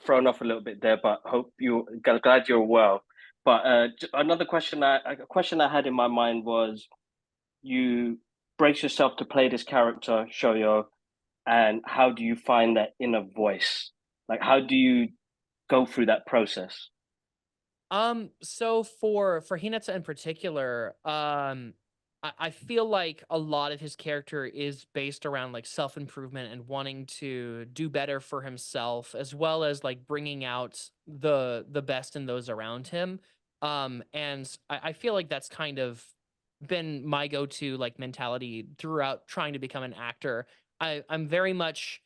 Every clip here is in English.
thrown off a little bit there, but hope you glad you're well. But another question, a question I had in my mind was, you brace yourself to play this character, Shoyo, and how do you find that inner voice? Like, how do you go through that process? So for Hinata in particular, I feel like a lot of his character is based around like self-improvement and wanting to do better for himself, as well as like bringing out the best in those around him. And I feel like that's kind of been my go-to like mentality throughout trying to become an actor. I'm very much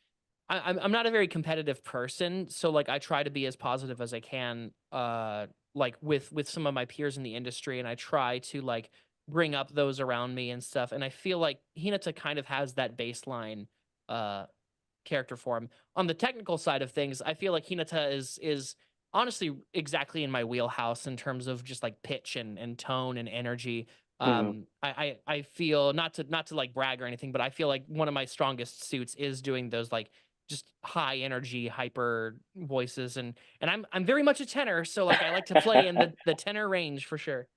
I'm not a very competitive person, so like I try to be as positive as I can, like with some of my peers in the industry, and I try to like bring up those around me and stuff. And I feel like Hinata kind of has that baseline uh character form. On the technical side of things, I feel like Hinata is honestly exactly in my wheelhouse in terms of just like pitch and tone and energy. Hmm. I feel not to like brag or anything, but I feel like one of my strongest suits is doing those like just high energy hyper voices, and I'm very much a tenor, so like I like to play in the tenor range for sure.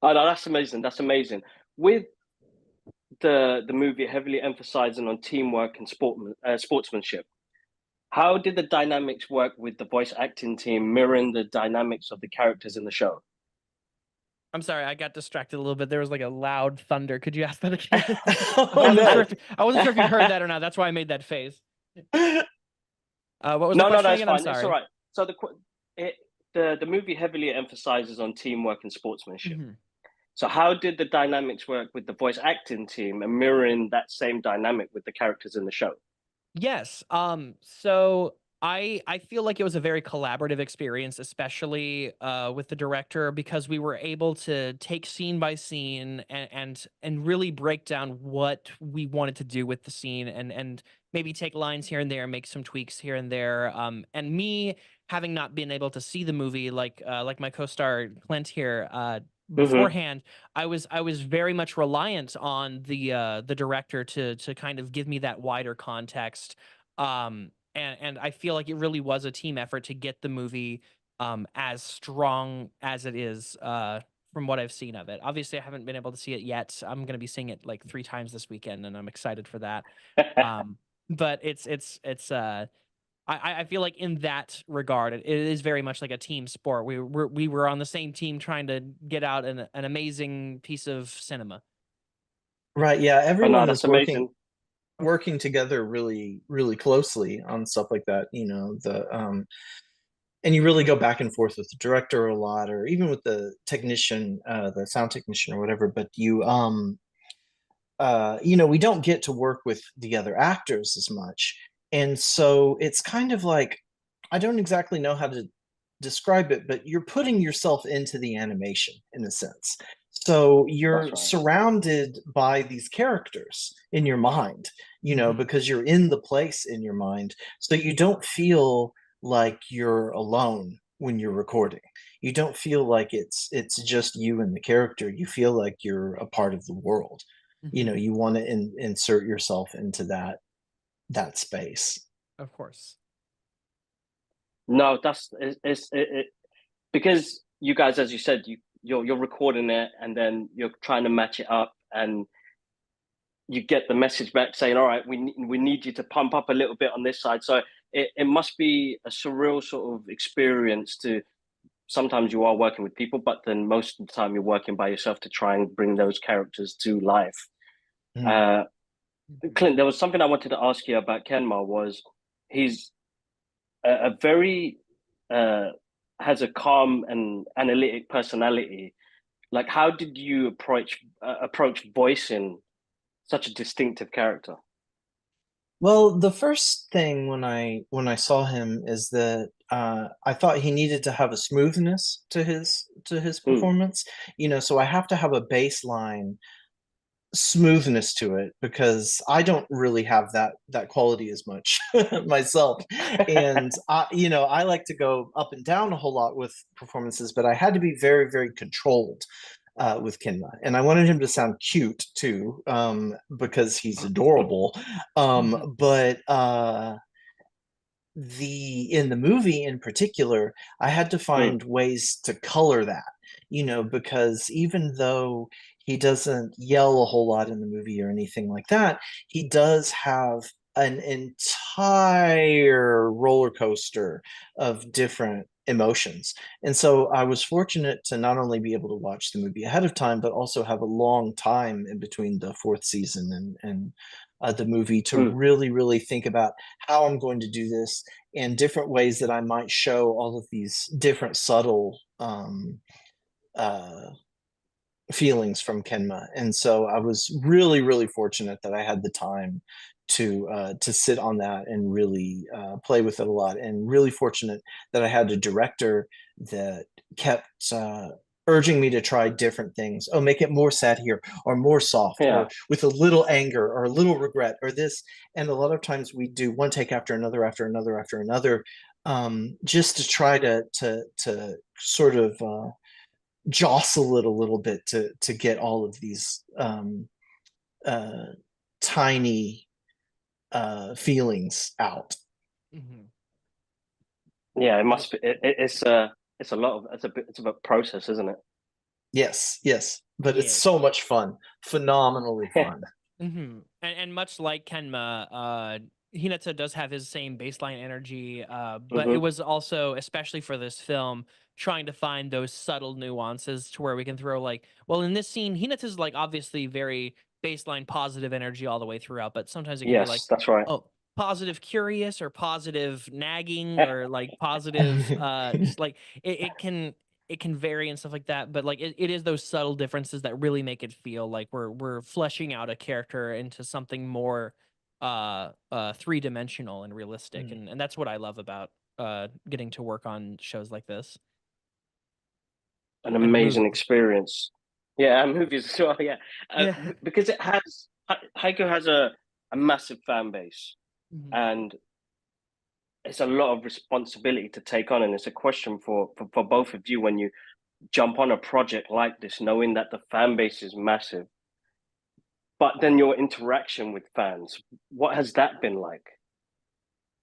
Oh no, that's amazing. That's amazing. With the movie heavily emphasizing on teamwork and sportsmanship, how did the dynamics work with the voice acting team mirroring the dynamics of the characters in the show? I'm sorry, I got distracted a little bit. There was like a loud thunder. Could you ask that again? Oh no. I wasn't sure if you heard that or not. That's why I made that face. What was the No, no, question that's again? I'm fine. It's all sorry. right. So it, the movie heavily emphasizes on teamwork and sportsmanship. Mhm. So how did the dynamics work with the voice acting team and mirroring that same dynamic with the characters in the show? Yes. So I feel like it was a very collaborative experience, especially with the director, because we were able to take scene by scene and really break down what we wanted to do with the scene, and maybe take lines here and there, make some tweaks here and there. And me having not been able to see the movie like my co-star Clint here Hmm. beforehand, I was very much reliant on the director to kind of give me that wider context. And I feel like it really was a team effort to get the movie as strong as it is, from what I've seen of it. Obviously, I haven't been able to see it yet. I'm going to be seeing it like 3 times this weekend, and I'm excited for that. Um, but I feel like in that regard, it is very much like a team sport. We were on the same team trying to get out an amazing piece of cinema. Right, yeah, Oh no, everyone that's is working amazing. working together really really closely on stuff like that, the and you really go back and forth with the director a lot, or even with the technician, the sound technician or whatever, but we don't get to work with the other actors as much. And so it's kind of like, I don't exactly know how to describe it, but you're putting yourself into the animation in a sense. So That's you're right. surrounded by these characters in your mind, Mhm. because you're in the place in your mind. So you don't feel like you're alone when you're recording. You don't feel like it's just you and the character. You feel like you're a part of the world. Mhm. You want to insert yourself into that space. Of course. No, because you guys, as you said, you're recording it and then you're trying to match it up, and you get the message back saying, "All right, we need you to pump up a little bit on this side." So it must be a surreal sort of experience to sometimes you are working with people, but then most of the time you're working by yourself to try and bring those characters to life. Mm. Uh, Mhm. Clint, there was something I wanted to ask you about Kenma. Was he's a very uh, has a calm and analytic personality. Like, how did you approach voicing such a distinctive character? Well, the first thing when I saw him is that I thought he needed to have a smoothness to his Mm, performance. So I have to have a baseline smoothness to it because I don't really have that quality as much myself. And I like to go up and down a whole lot with performances, but I had to be very, very controlled with Kinma. And I wanted him to sound cute too, because he's adorable. Mhm. But in the movie in particular, I had to Mm. find ways to color that, because even though he doesn't yell a whole lot in the movie or anything like that, he does have an entire roller coaster of different emotions. And so I was fortunate to not only be able to watch the movie ahead of time, but also have a long time in between the fourth season and the movie to Mm. really, really think about how I'm going to do this and different ways that I might show all of these different subtle uh, feelings from Kenma. And so I was really, really fortunate that I had the time to sit on that and really play with it a lot. And really fortunate that I had a director that kept urging me to try different things. Oh, make it more sad here, or more soft, Yeah. or with a little anger, or a little regret, or this. And a lot of times we do one take after another, after another, after another, just to try to sort of jostle it a little bit to get all of these uh, tiny feelings out. Mhm. Yeah, it No, must be. It's a lot of it's a process, isn't it? Yes, yes, but it's yeah. so much fun, phenomenally fun. And much like Kenma, Hinata does have his same baseline energy, but it Hmm. was also, especially for this film, trying to find those subtle nuances to where we can throw like, well, in this scene, Hinata's like obviously very baseline positive energy all the way throughout, but sometimes it can be like, Yes, that's right. oh, positive curious or positive nagging or like positive, just like it can vary and stuff like that, but like it is those subtle differences that really make it feel like we're fleshing out a character into something more three-dimensional and realistic, Mm. and that's what I love about getting to work on shows like this An and amazing movies. experience. Yeah, and movies as well. Yeah, Yeah. because it has Haiku has a massive fan base, Mhm. and it's a lot of responsibility to take on, and it's a question for both of you when you jump on a project like this, knowing that the fan base is massive, but then your interaction with fans, what has that been like?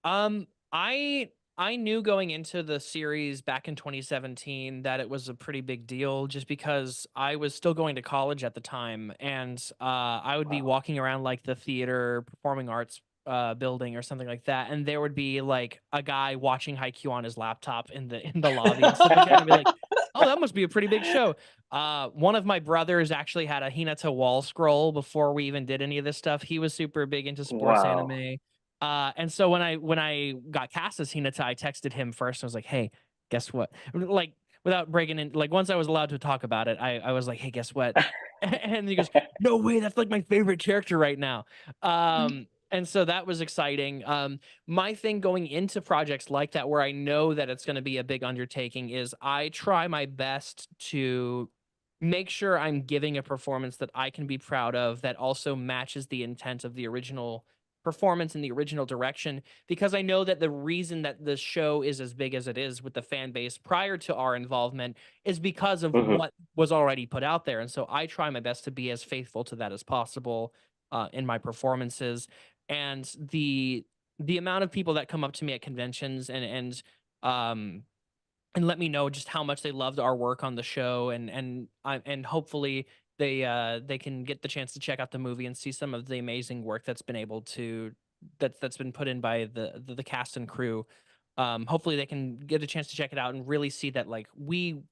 Um, I knew going into the series back in 2017 that it was a pretty big deal just because I was still going to college at the time, and I would be Wow. walking around like the theater performing arts building or something like that, and there would be like a guy watching Haikyu on his laptop in the lobby and stuff like that, and I'd be like, "Oh, that must be a pretty big show." One of my brothers actually had a Hinata wall scroll before we even did any of this stuff. He was super big into sports Wow. anime. And so when I got cast as Hinata, I texted him first. I was like, "Hey, guess what?" Like without breaking in, like once I was allowed to talk about it, I was like, "Hey, guess what?" And he goes, "No way, that's like my favorite character right now." And so that was exciting. My thing going into projects like that, where I know that it's going to be a big undertaking, is I try my best to make sure I'm giving a performance that I can be proud of, that also matches the intent of the original performance in the original direction, because I know that the reason that the show is as big as it is with the fan base prior to our involvement is because of Hmm. what was already put out there. And so I try my best to be as faithful to that as possible in my performances. And the amount of people that come up to me at conventions um and let me know just how much they loved our work on the show, and hopefully they can get the chance to check out the movie and see some of the amazing work that's been able to that's been put in by the cast and crew. Hopefully they can get a chance to check it out and really see that like we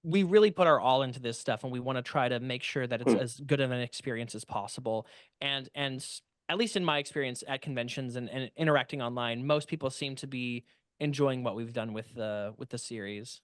really put our all into this stuff, and we want to try to make sure that it's as good of an experience as possible. At least in my experience at conventions and interacting online, most people seem to be enjoying what we've done with the series.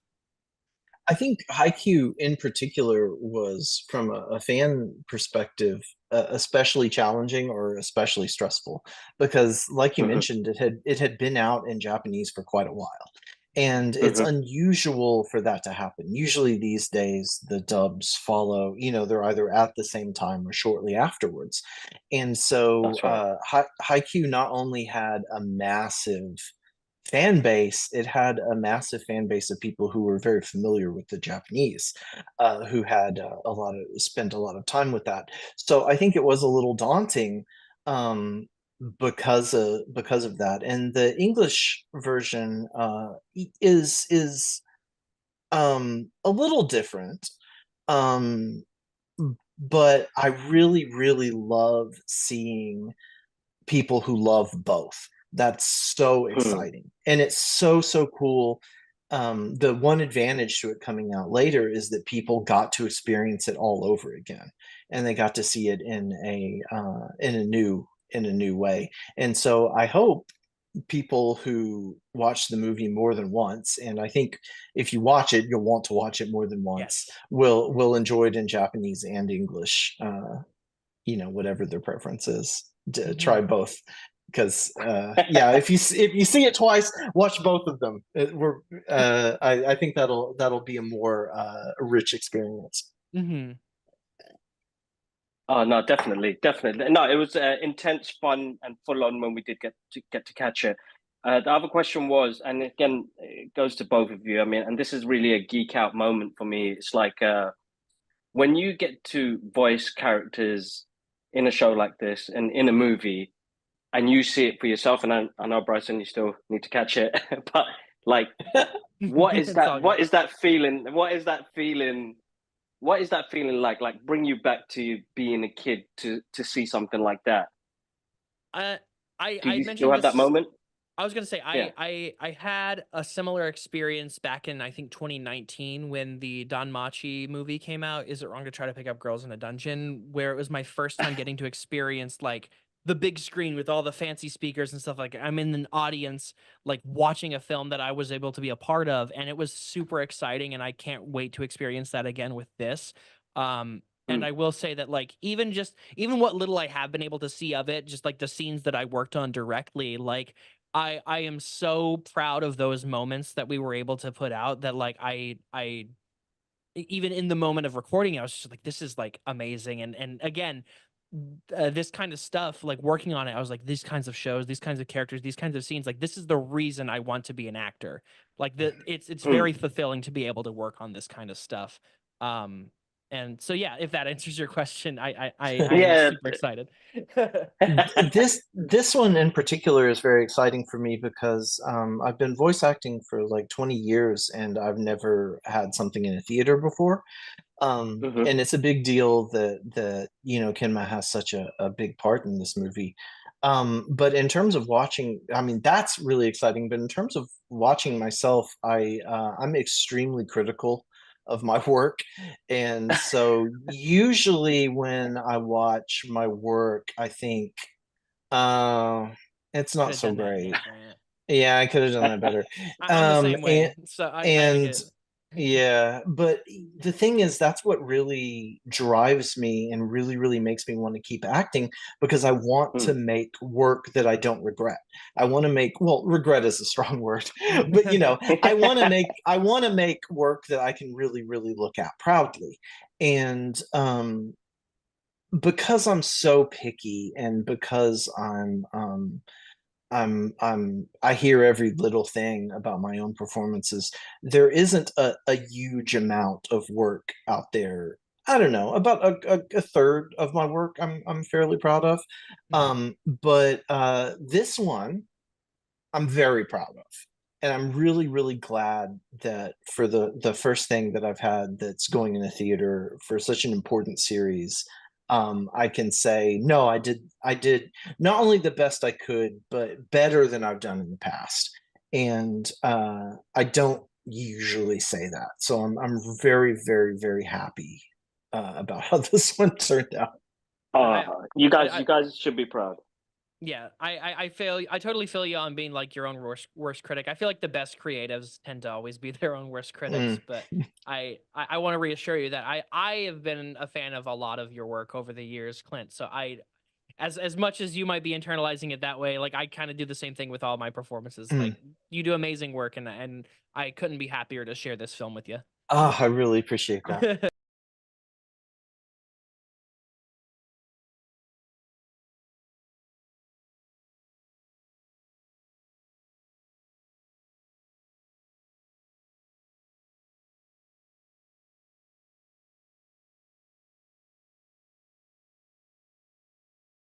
I think Haikyuu in particular was, from a fan perspective, especially challenging or especially stressful, because, like you Hmm. mentioned, it had been out in Japanese for quite a while, and it's Hmm. unusual for that to happen. Usually these days, the dubs follow. They're either at the same time or shortly afterwards, and so That's right. Haikyuu not only had a massive fan base, it had a massive fan base of people who were very familiar with the Japanese, who had spent a lot of time with that. So I think it was a little daunting, um, because of that. And the English version is a little different. But I really, really love seeing people who love both. That's so exciting. And it's so, so cool. The one advantage to it coming out later is that people got to experience it all over again, and they got to see it in a new way. And so I hope people who watch the movie more than once, and I think if you watch it, you'll want to watch it more than once, Yes. will enjoy it in Japanese and English, whatever their preference is. Try both, because yeah, if you see it twice, watch both of them. I think that'll be a more rich experience. Oh no, definitely. No, it was intense, fun, and full on when we did get to catch it. The other question was, and again, it goes to both of you. I mean, and this is really a geek out moment for me. It's like when you get to voice characters in a show like this and in a movie, and you see it for yourself. And I know, Bryson, you still need to catch it, but like, what is that? What is that feeling? What is that feeling? What is that feeling like? Like, bring you back to being a kid to see something like that. I Do you mentioned still have that this. moment? I was gonna say Yeah. I had a similar experience back in, I think, 2019 when the Danmachi movie came out. Is it wrong to try to pick up girls in a dungeon? Where it was my first time getting to experience like the big screen with all the fancy speakers and stuff. Like I'm in an audience, like watching a film that I was able to be a part of, and it was super exciting. And I can't wait to experience that again with this. And I will say that, like, even what little I have been able to see of it, just like the scenes that I worked on directly, like I am so proud of those moments that we were able to put out, that like even in the moment of recording, I was just like, this is like amazing. And again, this kind of stuff, like working on it, I was like, these kinds of shows, these kinds of characters, these kinds of scenes, like this is the reason I want to be an actor. Like it's very fulfilling to be able to work on this kind of stuff. And so yeah, if that answers your question, I am Yeah. super excited. This one in particular is very exciting for me because I've been voice acting for like 20 years, and I've never had something in a theater before. And it's a big deal that Kenma has such a big part in this movie. But in terms of watching, I mean, that's really exciting. But in terms of watching myself, I'm extremely critical of my work. And so usually when I watch my work, I think, uh, it's not Could've so done that great. different. Yeah, I could have done that better. I'm the same way, so I And get it. yeah, but the thing is, that's what really drives me and really, really makes me want to keep acting, because I want to make work that I don't regret. I want to make, well, regret is a strong word, but I want to make work that I can really, really look at proudly. And because I'm so picky, and because I hear every little thing about my own performances. There isn't a huge amount of work out there. I don't know, about a third of my work I'm fairly proud of. But this one I'm very proud of. And I'm really, really glad that for the first thing that I've had that's going in a theater for such an important series, I can say, no, I did not only the best I could, but better than I've done in the past. And I don't usually say that. So I'm very, very, very happy about how this one turned out. You guys should be proud. Yeah, I totally feel you on being like your own worst critic. I feel like the best creatives tend to always be their own worst critics, but I want to reassure you that I have been a fan of a lot of your work over the years, Clint. So as much as you might be internalizing it that way, like I kind of do the same thing with all my performances. Like you do amazing work, and I couldn't be happier to share this film with you. I really appreciate that.